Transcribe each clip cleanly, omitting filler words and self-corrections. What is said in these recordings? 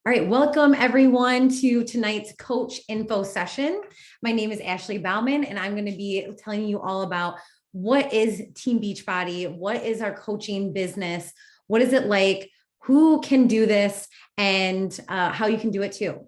All right, welcome everyone to tonight's coach info session. My name is Ashley Bauman, and I'm going to be telling you all about what is Team Beachbody, what is our coaching business, what is it like, who can do this, and how you can do it too.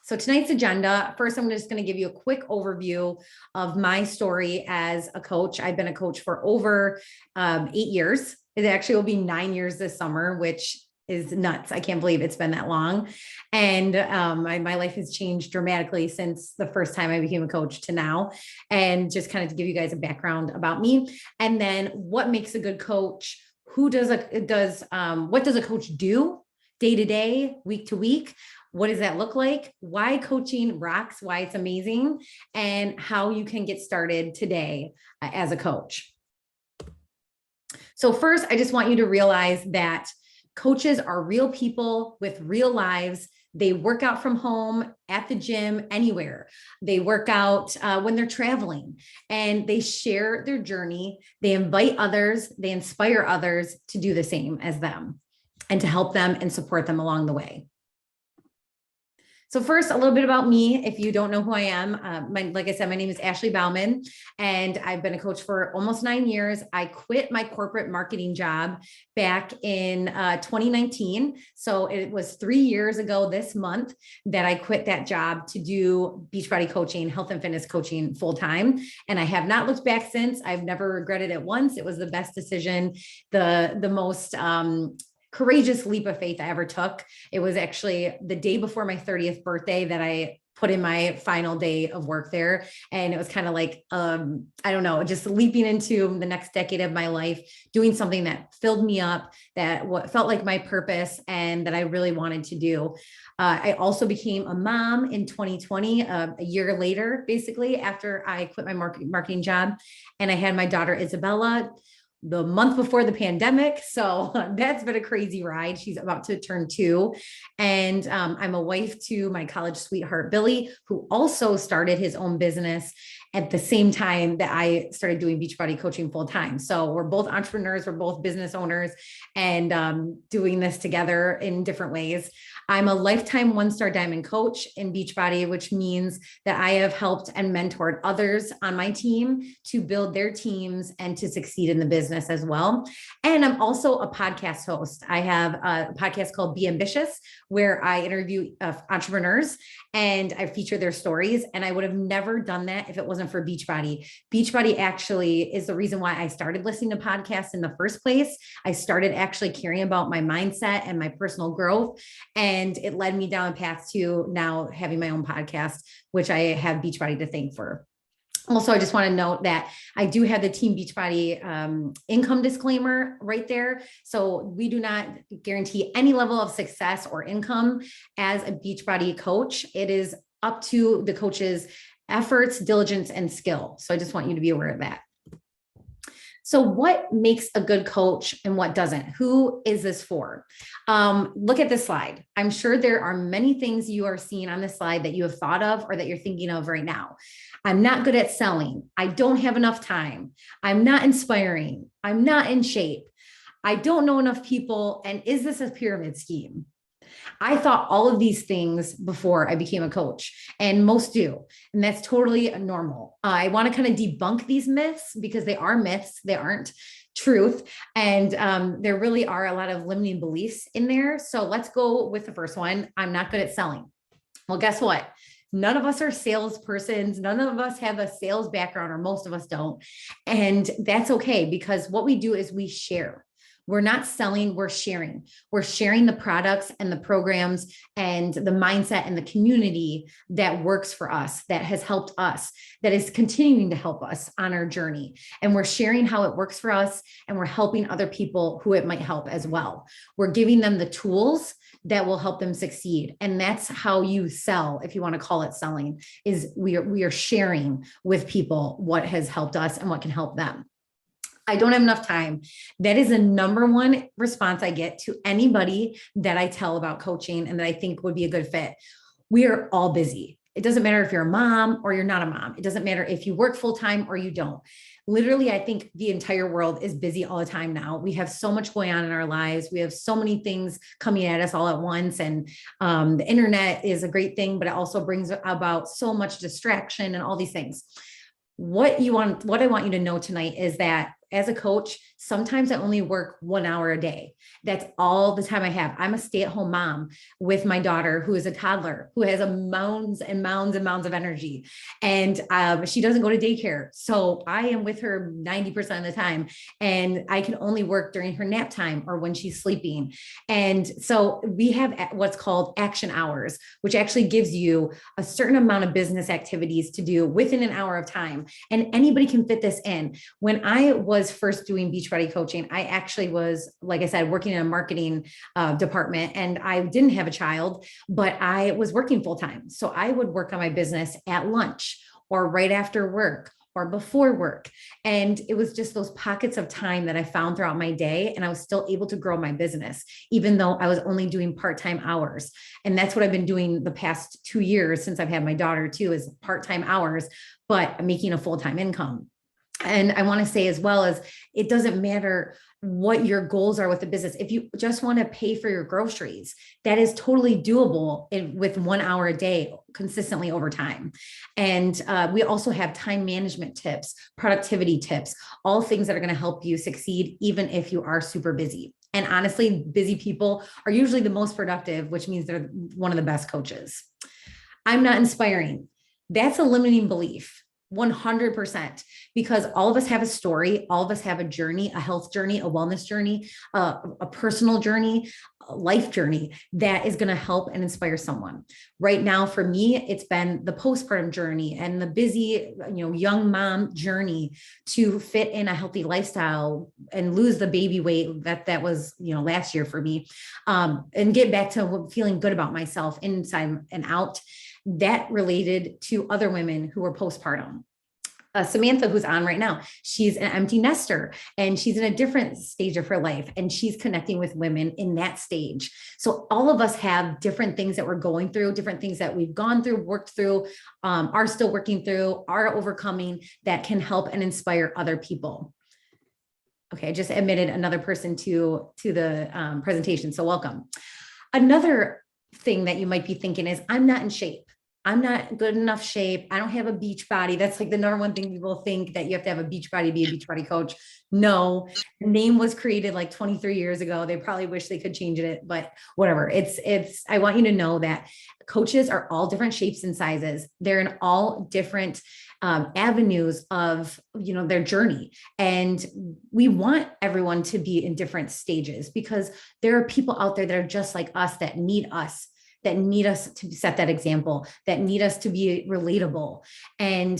So tonight's agenda, first, I'm just going to give you a quick overview of my story as a coach. I've been a coach for over 8 years. It actually will be 9 years this summer, which is nuts. I can't believe it's been that long. And my life has changed dramatically since the first time I became a coach to now. And just kind of to give you guys a background about me. And then what makes a good coach? What does a coach do day to day, week to week? What does that look like? Why coaching rocks, why it's amazing, and how you can get started today as a coach. So first, I just want you to realize that coaches are real people with real lives. They work out from home, at the gym, anywhere. They work out when they're traveling, and they share their journey. They invite others, they inspire others to do the same as them and to help them and support them along the way. So first, a little bit about me. If you don't know who I am, like I said, my name is Ashley Bauman, and I've been a coach for almost 9 years. I quit my corporate marketing job back in 2019. So it was 3 years ago this month that I quit that job to do Beachbody coaching, health and fitness coaching full time. And I have not looked back since. I've never regretted it once. It was the best decision, the most courageous leap of faith I ever took. It was actually the day before my 30th birthday that I put in my final day of work there. And it was kind of like, I don't know, just leaping into the next decade of my life, doing something that filled me up, that what felt like my purpose and that I really wanted to do. I also became a mom in 2020, a year later, basically, after I quit my marketing job. And I had my daughter, Isabella, the month before the pandemic. So that's been a crazy ride. She's about to turn 2. And I'm a wife to my college sweetheart, Billy, who also started his own business at the same time that I started doing Beachbody coaching full time. So we're both entrepreneurs, we're both business owners, and doing this together in different ways. I'm a lifetime 1-star diamond coach in Beachbody, which means that I have helped and mentored others on my team to build their teams and to succeed in the business as well. And I'm also a podcast host. I have a podcast called Be Ambitious, where I interview entrepreneurs and I feature their stories. And I would have never done that if it wasn't for Beachbody. Beachbody actually is the reason why I started listening to podcasts in the first place. I started actually caring about my mindset and my personal growth. And it led me down a path to now having my own podcast, which I have Beachbody to thank for. Also, I just want to note that I do have the Team Beachbody income disclaimer right there. So we do not guarantee any level of success or income as a Beachbody coach. It is up to the coach's efforts, diligence, and skill. So I just want you to be aware of that. So what makes a good coach and what doesn't? Who is this for? Look at this slide. I'm sure there are many things you are seeing on this slide that you have thought of or that you're thinking of right now. I'm not good at selling. I don't have enough time. I'm not inspiring. I'm not in shape. I don't know enough people. And is this a pyramid scheme? I thought all of these things before I became a coach, and most do. And that's totally normal. I want to kind of debunk these myths because they are myths. They aren't truth. And there really are a lot of limiting beliefs in there. So let's go with the first one. I'm not good at selling. Well, guess what? None of us are salespersons. None of us have a sales background, or most of us don't. And that's okay, because what we do is we share. We're not selling, we're sharing. We're sharing the products and the programs and the mindset and the community that works for us, that has helped us, that is continuing to help us on our journey. And we're sharing how it works for us, and we're helping other people who it might help as well. We're giving them the tools that will help them succeed. And that's how you sell, if you want to call it selling, is we are sharing with people what has helped us and what can help them. I don't have enough time. That is the number one response I get to anybody that I tell about coaching and that I think would be a good fit. We are all busy. It doesn't matter if you're a mom or you're not a mom. It doesn't matter if you work full time or you don't. literally, I think the entire world is busy all the time now. We have so much going on in our lives. We have so many things coming at us all at once. And the internet is a great thing, but it also brings about so much distraction and all these things. What I want you to know tonight is that as a coach, sometimes I only work 1 hour a day. That's all the time I have. I'm a stay-at-home mom with my daughter, who is a toddler, who has a mounds and mounds and mounds of energy. And she doesn't go to daycare. So I am with her 90% of the time. And I can only work during her nap time or when she's sleeping. And so we have what's called action hours, which actually gives you a certain amount of business activities to do within an hour of time. And anybody can fit this in. When I was first doing Beachbody coaching, I actually was, like I said, working in a marketing department, and I didn't have a child, but I was working full time. So I would work on my business at lunch or right after work or before work. And it was just those pockets of time that I found throughout my day. And I was still able to grow my business, even though I was only doing part-time hours. And that's what I've been doing the past 2 years since I've had my daughter too, is part-time hours, but making a full-time income. And I want to say as well as it doesn't matter what your goals are with the business. If you just want to pay for your groceries, that is totally doable with 1 hour a day consistently over time. And we also have time management tips, productivity tips, all things that are going to help you succeed, even if you are super busy. And honestly, busy people are usually the most productive, which means they're one of the best coaches. I'm not inspiring. That's a limiting belief. 100%, because all of us have a story, all of us have a journey, a health journey, a wellness journey, a personal journey, a life journey that is going to help and inspire someone. Right now, for me, it's been the postpartum journey and the busy, young mom journey to fit in a healthy lifestyle and lose the baby weight that was, last year for me, and get back to feeling good about myself inside and out. That related to other women who were postpartum. Samantha, who's on right now, she's an empty nester and she's in a different stage of her life, and she's connecting with women in that stage. So all of us have different things that we're going through, different things that we've gone through, worked through, are still working through, are overcoming, that can help and inspire other people. Okay, I just admitted another person to the presentation, so welcome. Another thing that you might be thinking is, I'm not in shape. I'm not good enough shape. I don't have a beach body. That's like the number one thing people think, that you have to have a beach body to be a Beachbody coach. No, the name was created like 23 years ago. They probably wish they could change it, but whatever. I want you to know that coaches are all different shapes and sizes. They're in all different avenues of, their journey. And we want everyone to be in different stages, because there are people out there that are just like us, that need us to set that example, that need us to be relatable. And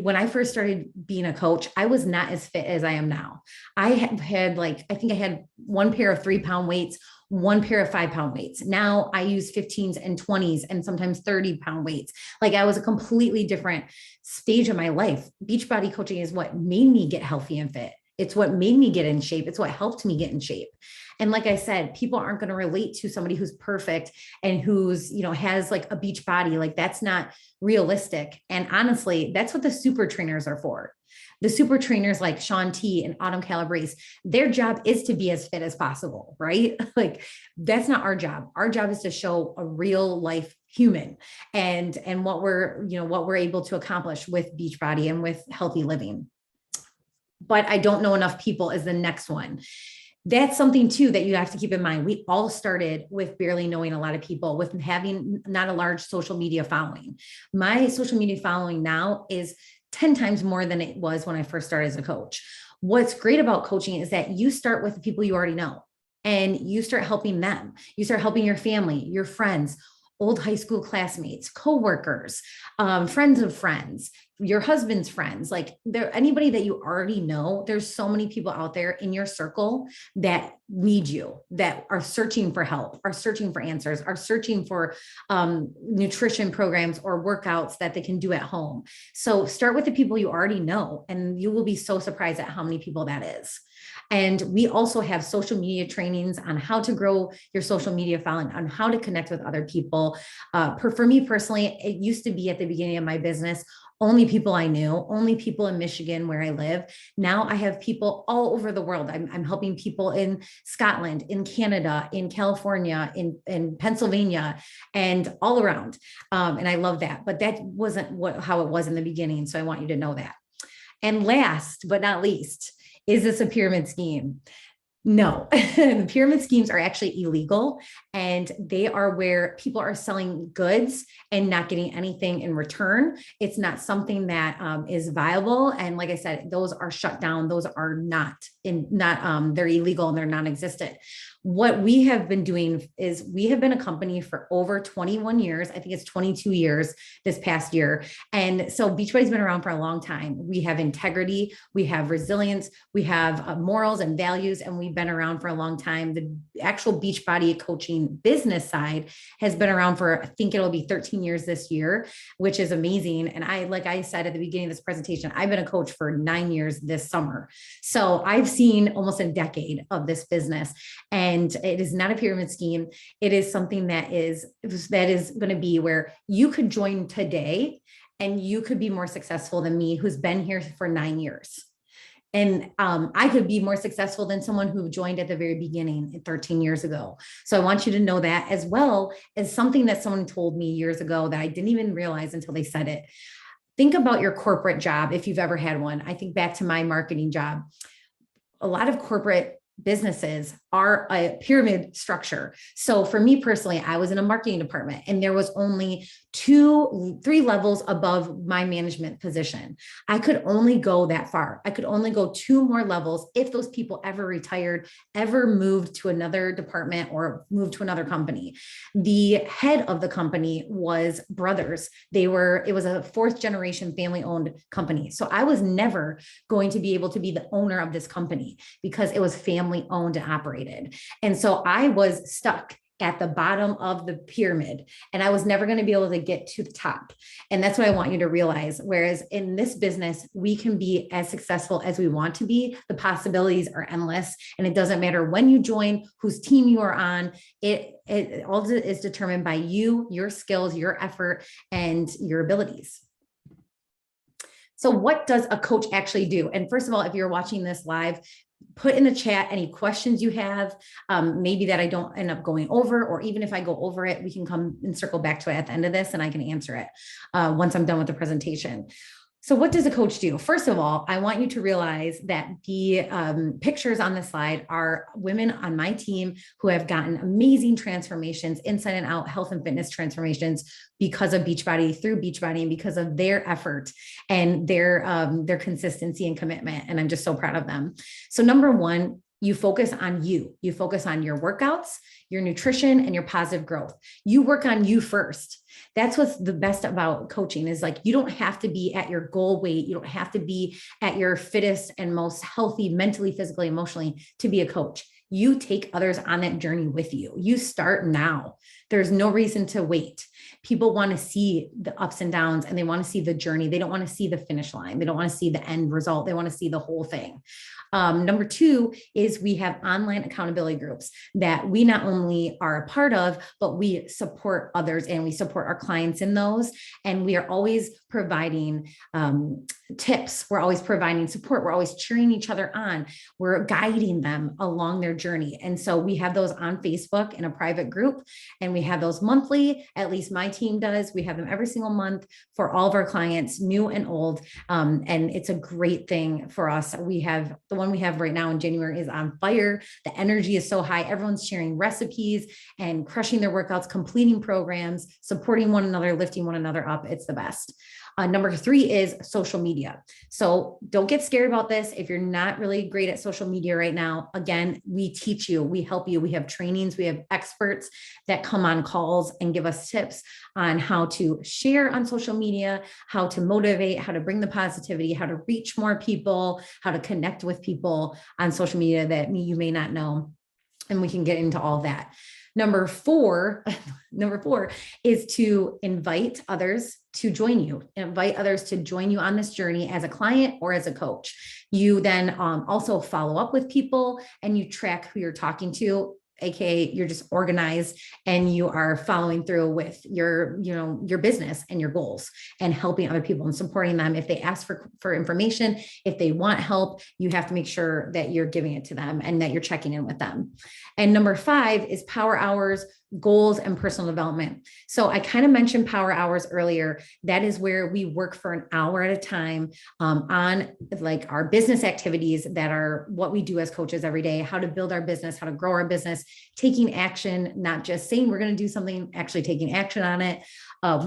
when I first started being a coach, I was not as fit as I am now. I had I think I had one pair of 3-pound weights, one pair of 5-pound weights. Now I use 15s and 20s and sometimes 30-pound weights. Like, I was a completely different stage of my life. Beachbody coaching is what made me get healthy and fit. It's what made me get in shape. It's what helped me get in shape. And like I said, people aren't going to relate to somebody who's perfect and who's, has like a beach body. Like, that's not realistic. And honestly, that's what the super trainers are for. The super trainers like Shaun T and Autumn Calabrese, their job is to be as fit as possible, right? Like, that's not our job. Our job is to show a real life human and what we're able to accomplish with Beachbody and with healthy living. But I don't know enough people is the next one. That's something too that you have to keep in mind. We all started with barely knowing a lot of people, with having not a large social media following. My social media following now is 10 times more than it was when I first started as a coach. What's great about coaching is that you start with the people you already know, and you start helping them. You start helping your family, your friends, old high school classmates, coworkers, friends of friends, your husband's friends, like anybody that you already know. There's so many people out there in your circle that need you, that are searching for help, are searching for answers, are searching for nutrition programs or workouts that they can do at home. So start with the people you already know, and you will be so surprised at how many people that is. And we also have social media trainings on how to grow your social media following, on how to connect with other people. For me personally, it used to be at the beginning of my business, only people I knew, only people in Michigan where I live. Now I have people all over the world. I'm helping people in Scotland, in Canada, in California, in Pennsylvania, and all around. And I love that. But that wasn't how it was in the beginning. So I want you to know that. And last but not least, is this a pyramid scheme? No, the pyramid schemes are actually illegal, and they are where people are selling goods and not getting anything in return. It's not something that is viable. And like I said, those are shut down. Those are they're illegal and they're non-existent. What we have been doing is we have been a company for over 21 years. I think it's 22 years this past year. And so Beachbody's been around for a long time. We have integrity, we have resilience, we have morals and values, and we've been around for a long time. The actual Beachbody coaching business side has been around for, I think it'll be 13 years this year, which is amazing. And like I said at the beginning of this presentation, I've been a coach for 9 years this summer. So I've seen almost a decade of this business. And it is not a pyramid scheme. It is something that is going to be where you could join today and you could be more successful than me, who's been here for 9 years. And I could be more successful than someone who joined at the very beginning 13 years ago. So I want you to know that, as well as something that someone told me years ago that I didn't even realize until they said it. Think about your corporate job, if you've ever had one. I think back to my marketing job. A lot of corporate businesses are a pyramid structure. So for me personally, I was in a marketing department and there was only 3 levels above my management position. I could only go that far. I could only go 2 more levels if those people ever retired, ever moved to another department or moved to another company. The head of the company was brothers. It was a 4th generation family owned company. So I was never going to be able to be the owner of this company because it was family owned and operated. And so I was stuck at the bottom of the pyramid and I was never going to be able to get to the top. And that's what I want you to realize. Whereas in this business, we can be as successful as we want to be. The possibilities are endless, and it doesn't matter when you join, whose team you are on. It all is determined by you, your skills, your effort, and your abilities. So what does a coach actually do? And first of all, if you're watching this live, put in the chat any questions you have, maybe that I don't end up going over, or even if I go over it, we can come and circle back to it at the end of this and I can answer it once I'm done with the presentation. So what does a coach do? First of all, I want you to realize that the pictures on the slide are women on my team who have gotten amazing transformations, inside and out health and fitness transformations because of Beachbody, through Beachbody, and because of their effort and their consistency and commitment. And I'm just so proud of them. So number one, you focus on you. You focus on your workouts, your nutrition, and your positive growth. You work on you first. That's what's the best about coaching, is like, you don't have to be at your goal weight. You don't have to be at your fittest and most healthy, mentally, physically, emotionally, to be a coach. You take others on that journey with you. You start now. There's no reason to wait. People want to see the ups and downs, and they want to see the journey. They don't want to see the finish line. They don't want to see the end result. They want to see the whole thing. Number 2 is we have online accountability groups that we not only are a part of, but we support others and we support our clients in those. And we are always providing tips. We're always providing support. We're always cheering each other on. We're guiding them along their journey. And so we have those on Facebook in a private group, and we have those monthly. At least my team does. We have them every single month for all of our clients, new and old. And it's a great thing for us. We have the one we have right now in January is on fire. The energy is so high. Everyone's sharing recipes and crushing their workouts, completing programs, supporting one another, lifting one another up. It's the best. Number 3 is social media. So don't get scared about this. If you're not really great at social media right now, again, we teach you, we help you. We have trainings, we have experts that come on calls and give us tips on how to share on social media, how to motivate, how to bring the positivity, how to reach more people, how to connect with people on social media that you may not know. And we can get into all that. Number four is to invite others to join you, invite others to join you on this journey as a client or as a coach. You then also follow up with people and you track who you're talking to AKA you're just organized and you are following through with your business and your goals and helping other people and supporting them. If they ask for information, if they want help, you have to make sure that you're giving it to them and that you're checking in with them. And number 5 is power hours, goals, and personal development. So I kind of mentioned power hours earlier. That is where we work for an hour at a time on like our business activities that are what we do as coaches every day, how to build our business, how to grow our business, taking action, not just saying we're going to do something, actually taking action on it.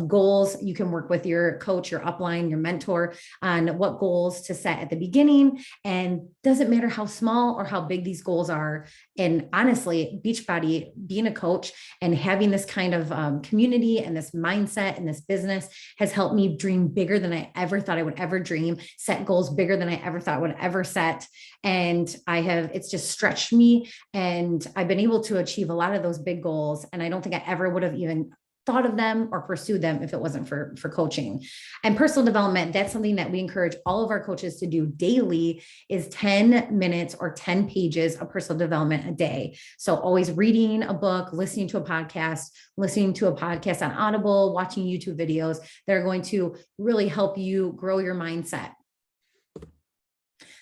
Goals, you can work with your coach, your upline, your mentor on what goals to set at the beginning. And doesn't matter how small or how big these goals are. And honestly, Beachbody, being a coach and having this kind of community and this mindset and this business has helped me dream bigger than I ever thought I would ever dream, set goals bigger than I ever thought I would ever set. And it's just stretched me, and I've been able to achieve a lot of those big goals. And I don't think I ever would have even thought of them or pursued them if it wasn't for coaching. And personal development, that's something that we encourage all of our coaches to do daily, is 10 minutes or 10 pages of personal development a day. So always reading a book, listening to a podcast on Audible, watching YouTube videos that are going to really help you grow your mindset.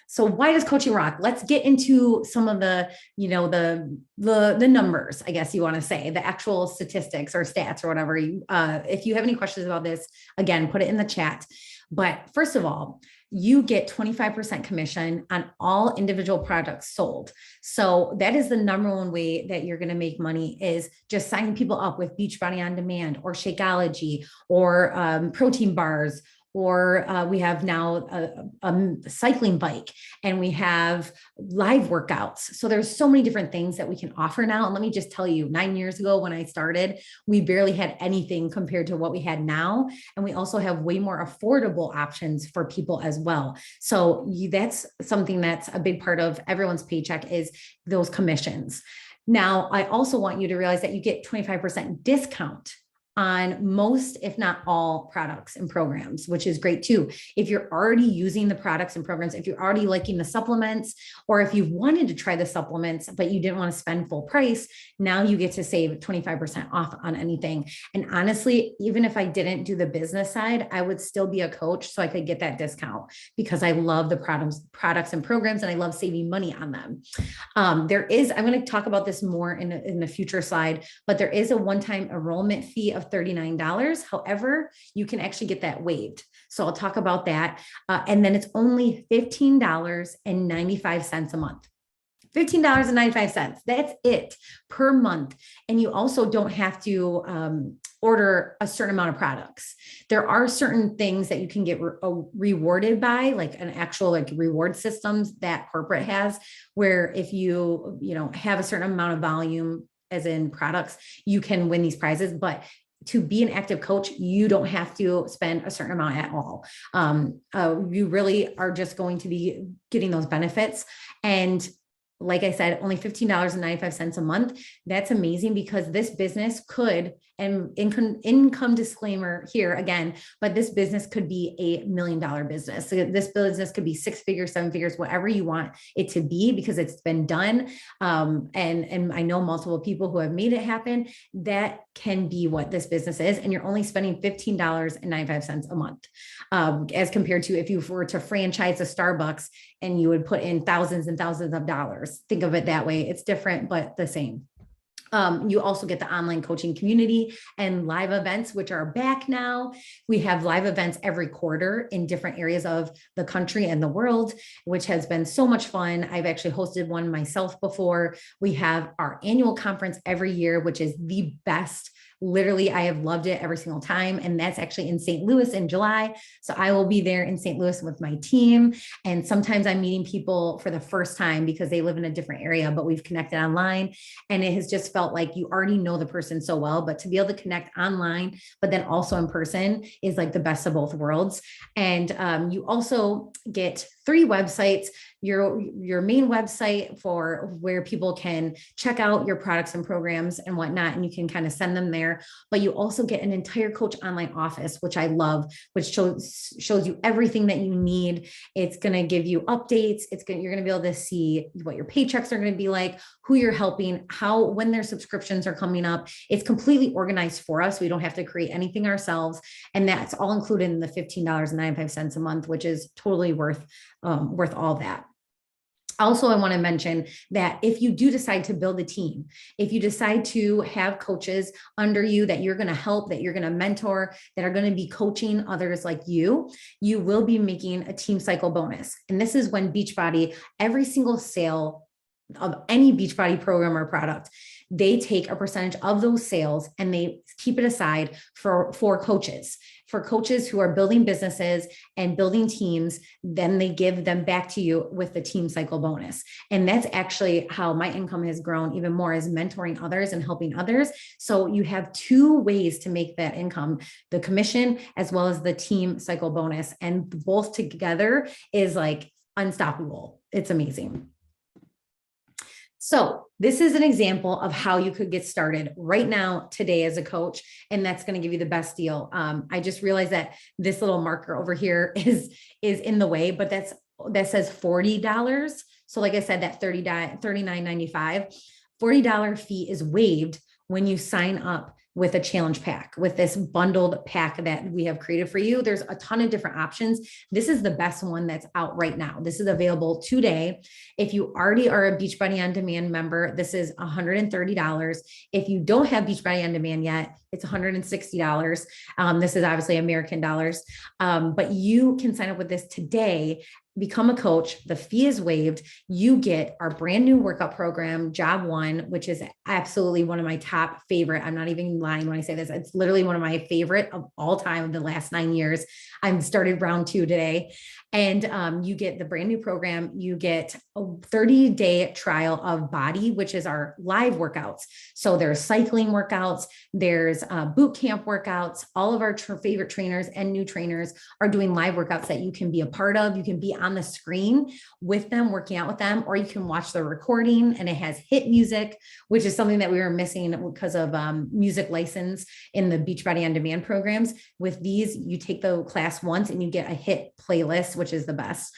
So why does coaching rock? Let's get into some of the numbers, I guess you want to say, the actual statistics or stats or whatever. If you have any questions about this, again, put it in the chat. But first of all, you get 25% commission on all individual products sold. So that is the number one way that you're going to make money, is just signing people up with Beachbody On Demand or Shakeology or protein bars. Or we have now a cycling bike, and we have live workouts. So there's so many different things that we can offer now. And let me just tell you, 9 years ago when I started, we barely had anything compared to what we had now. And we also have way more affordable options for people as well. So that's something that's a big part of everyone's paycheck, is those commissions. Now, I also want you to realize that you get 25% discount on most, if not all, products and programs, which is great too. If you're already using the products and programs, if you're already liking the supplements, or if you've wanted to try the supplements, but you didn't want to spend full price, now you get to save 25% off on anything. And honestly, even if I didn't do the business side, I would still be a coach so I could get that discount, because I love the products and programs, and I love saving money on them. I'm going to talk about this more in the future slide, but there is a one-time enrollment fee of $39. However, you can actually get that waived. So I'll talk about that. And then it's only $15.95 a month. $15.95. That's it per month. And you also don't have to order a certain amount of products. There are certain things that you can get rewarded by, like an actual reward systems that corporate has, where if you have a certain amount of volume, as in products, you can win these prizes. But to be an active coach, you don't have to spend a certain amount at all. You really are just going to be getting those benefits. And like I said, only $15.95 a month. That's amazing, because this business could, and income disclaimer here again, but this business could be $1 million business. So this business could be 6 figures, 7 figures, whatever you want it to be, because it's been done. And I know multiple people who have made it happen. That can be what this business is. And you're only spending $15.95 a month, as compared to if you were to franchise a Starbucks and you would put in thousands and thousands of dollars. Think of it that way. It's different, but the same. You also get the online coaching community and live events, which are back now. We have live events every quarter in different areas of the country and the world, which has been so much fun. I've actually hosted one myself before. We have our annual conference every year, which is the best. Literally, I have loved it every single time. And that's actually in St. Louis in July. So I will be there in St. Louis with my team. And sometimes I'm meeting people for the first time because they live in a different area, but we've connected online. And it has just felt like you already know the person so well, but to be able to connect online, but then also in person, is like the best of both worlds. And you also get 3 websites. Your main website for where people can check out your products and programs and whatnot, and you can kind of send them there. But you also get an entire coach online office, which I love, which shows you everything that you need. It's going to give you updates. You're going to be able to see what your paychecks are going to be like, who you're helping, how, when their subscriptions are coming up. It's completely organized for us. We don't have to create anything ourselves. And that's all included in the $15.95 a month, which is totally worth all that. Also, I want to mention that if you do decide to build a team, if you decide to have coaches under you that you're going to help, that you're going to mentor, that are going to be coaching others like you will be making a team cycle bonus. And this is when Beachbody, every single sale of any Beachbody program or product, they take a percentage of those sales and they keep it aside for coaches who are building businesses and building teams. Then they give them back to you with the team cycle bonus. And that's actually how my income has grown even more, is mentoring others and helping others. So you have two ways to make that income, the commission as well as the team cycle bonus. And both together is like unstoppable. It's amazing. So this is an example of how you could get started right now, today, as a coach, and that's going to give you the best deal. I just realized that this little marker over here is in the way, but that says $40. So like I said, that $39.95, $40 fee is waived when you sign up with a challenge pack, with this bundled pack that we have created for you. There's a ton of different options. This is the best one that's out right now. This is available today. If you already are a Beachbody On Demand member, this is $130. If you don't have Beachbody On Demand yet, it's $160. This is obviously American dollars, but you can sign up with this today. Become a coach. The fee is waived. You get our brand new workout program, Job 1, which is absolutely one of my top favorite. I'm not even lying when I say this. It's literally one of my favorite of all time of the last 9 years. I've started round 2 today. And you get the brand new program. You get a 30-day trial of Body, which is our live workouts. So there's cycling workouts, there's boot camp workouts. All of our favorite trainers and new trainers are doing live workouts that you can be a part of. You can be on the screen with them, working out with them, or you can watch the recording, and it has hit music, which is something that we were missing because of music license in the Beachbody On Demand programs. With these, you take the class once and you get a hit playlist, which is the best.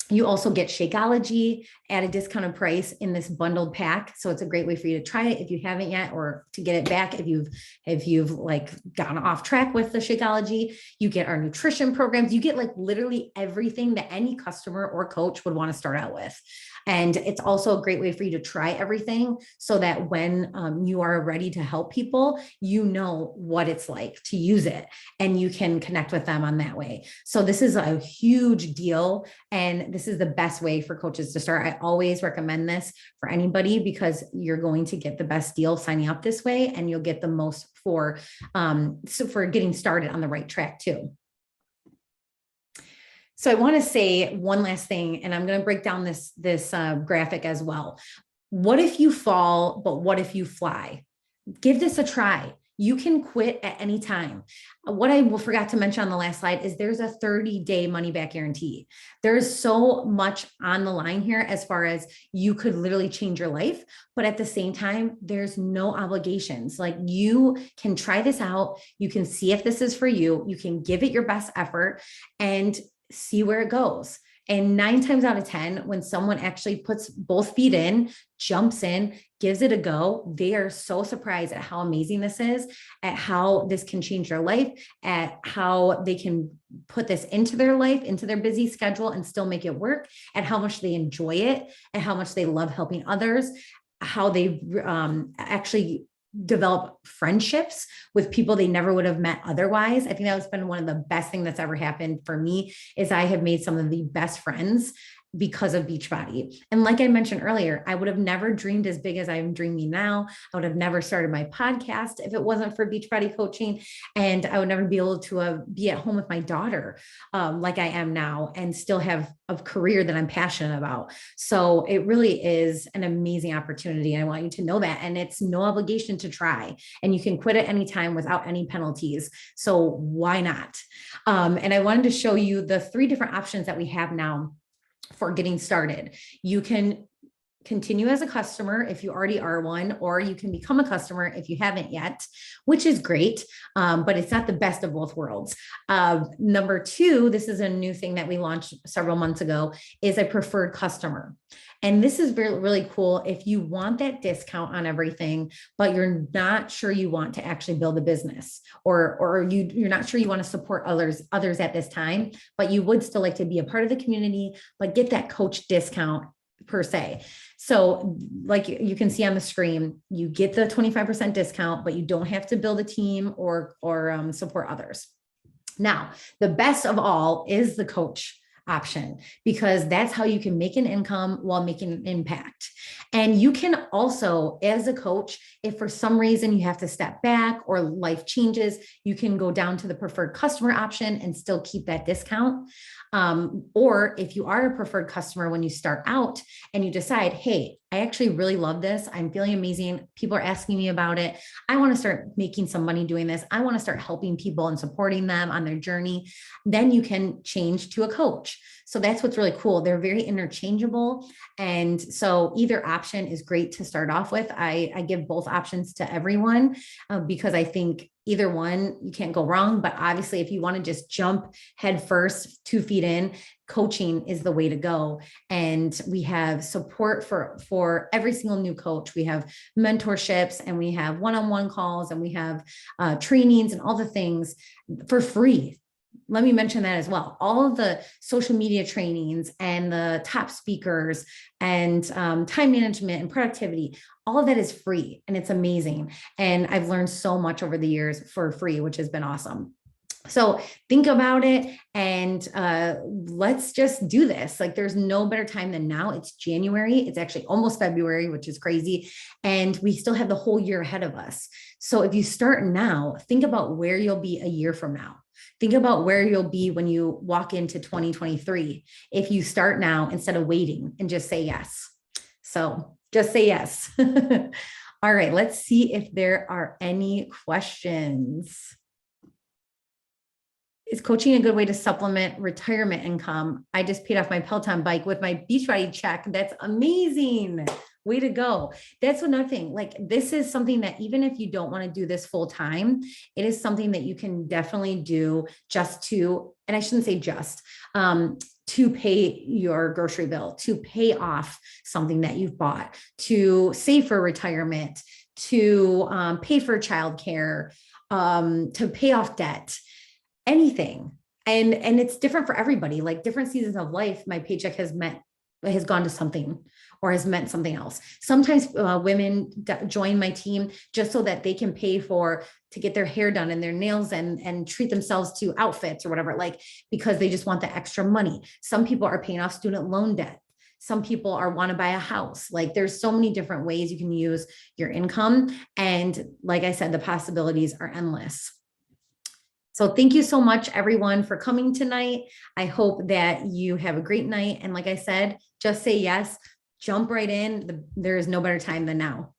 You also get Shakeology at a discounted price in this bundled pack. So it's a great way for you to try it if you haven't yet, or to get it back if you've like gone off track with the Shakeology. You get our nutrition programs. You get like literally everything that any customer or coach would want to start out with. And it's also a great way for you to try everything, so that when you are ready to help people, you know what it's like to use it and you can connect with them on that way. So this is a huge deal. And this is the best way for coaches to start. I always recommend this for anybody, because you're going to get the best deal signing up this way, and you'll get the most for getting started on the right track too. So I want to say one last thing, and I'm going to break down this graphic as well. What if you fall, but what if you fly? Give this a try. You can quit at any time. What I forgot to mention on the last slide is there's a 30-day money back guarantee. There's so much on the line here, as far as you could literally change your life, but at the same time, there's no obligations. Like, you can try this out. You can see if this is for you. You can give it your best effort and see where it goes. And 9 times out of 10, when someone actually puts both feet in, jumps in, gives it a go, they are so surprised at how amazing this is, at how this can change their life, at how they can put this into their life, into their busy schedule, and still make it work, at how much they enjoy it, and how much they love helping others, how they actually develop friendships with people they never would have met otherwise. I think that has been one of the best things that's ever happened for me, is I have made some of the best friends because of Beachbody. And like I mentioned earlier, I would have never dreamed as big as I'm dreaming now. I would have never started my podcast if it wasn't for Beachbody coaching. And I would never be able to be at home with my daughter like I am now, and still have a career that I'm passionate about. So it really is an amazing opportunity. And I want you to know that. And it's no obligation to try. And you can quit at any time without any penalties. So why not? And I wanted to show you the 3 different options that we have now for getting started. You can continue as a customer if you already are one, or you can become a customer if you haven't yet, which is great. But it's not the best of both worlds. Number two, this is a new thing that we launched several months ago, is a preferred customer. And this is really cool if you want that discount on everything, but you're not sure you want to actually build a business, or you're not sure you want to support others at this time, but you would still like to be a part of the community, but get that coach discount per se. So like you can see on the screen, you get the 25% discount, but you don't have to build a team or support others. Now, the best of all is the coach option, because that's how you can make an income while making an impact. And you can also, as a coach, if for some reason you have to step back or life changes, you can go down to the preferred customer option and still keep that discount. Or if you are a preferred customer when you start out and you decide, hey, I actually really love this, I'm feeling amazing, people are asking me about it, I want to start making some money doing this, I want to start helping people and supporting them on their journey, then you can change to a coach. So that's what's really cool. They're very interchangeable. And so either option is great to start off with. I give both options to everyone because I think either one, you can't go wrong. But obviously, if you want to just jump head first, 2 feet in, coaching is the way to go. And we have support for every single new coach. We have mentorships, and we have one-on-one calls, and we have trainings and all the things for free. Let me mention that as well. All of the social media trainings and the top speakers and time management and productivity, all of that is free, and it's amazing. And I've learned so much over the years for free, which has been awesome. So think about it, and let's just do this. Like, there's no better time than now. It's January. It's actually almost February, which is crazy. And we still have the whole year ahead of us. So if you start now, think about where you'll be a year from now. Think about where you'll be when you walk into 2023. If you start now instead of waiting, and just say yes. So just say yes. All right, let's see if there are any questions. Is coaching a good way to supplement retirement income? I just paid off my Peloton bike with my Beachbody check. That's amazing. Way to go. That's another thing. Like, this is something that even if you don't want to do this full time, it is something that you can definitely do just to, and I shouldn't say just, to pay your grocery bill, to pay off something that you've bought, to save for retirement, to pay for childcare, to pay off debt, anything. And it's different for everybody. Like, different seasons of life, my paycheck has gone to something or has meant something else. Sometimes women join my team just so that they can pay to get their hair done and their nails and treat themselves to outfits or whatever, like, because they just want the extra money. Some people are paying off student loan debt. Some people want to buy a house. Like, there's so many different ways you can use your income. And like I said, the possibilities are endless. So thank you so much, everyone, for coming tonight. I hope that you have a great night. And like I said, just say yes, jump right in. There is no better time than now.